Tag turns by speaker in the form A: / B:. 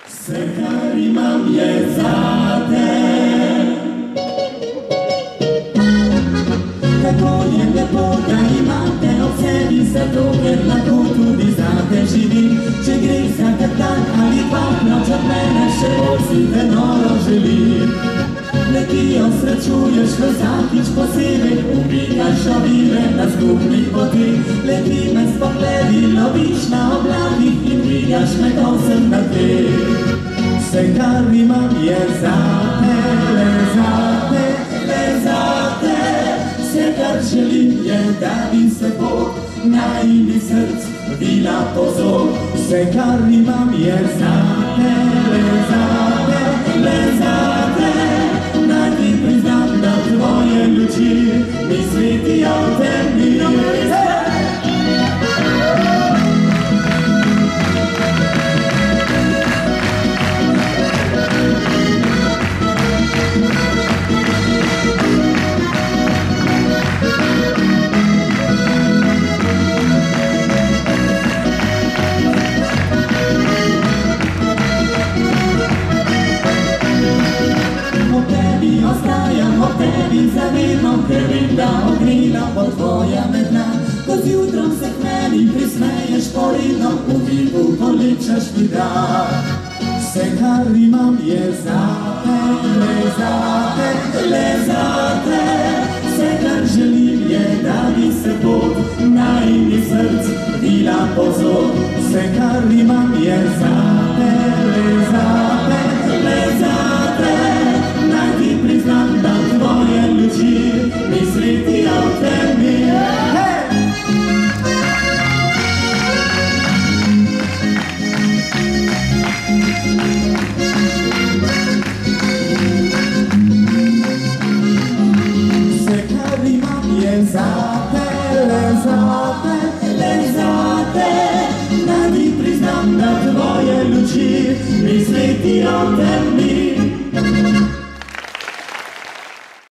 A: Sekari mam jedzate. Tako je lepo, da imate ob sebi, zato ker lahko tudi zate živim. Če gre vsak dan ali pa noč od mene, še bolj si te noro želim. Le ki jo srečuješ vsakič posebej, umikaš ovire na skupnih poteh. Le ki me s pogledi loviš na oblakih in dvigaš me, ko sem na tleh. Vse, kar imam, je zate, le zate, le zate. Vse, kar želim, je, da bi se Bog najini src vila pozor. Vse, kar imam, je zate, le zate, le zate. Naj ti priznam, da tvoje luči mi svetijo v temni. Ker vem, da ogrila bo tvoja medna. Ko zjutrom se k meni prismeješ poredno, v vipu polepšaš mi dan. Vse, kar imam, je zate, le zate, le zate. Vse, kar želim, je, da bi se Bog najini src vila pozor. Vse, kar imam, je zate, le zate, le zate. Naj ti priznam, da tvoje luči mi svetijo v temni. Vse, kar imam, je zate, le zate, le zate. Naj ti priznam, da tvoje luči mi svetijo v temni.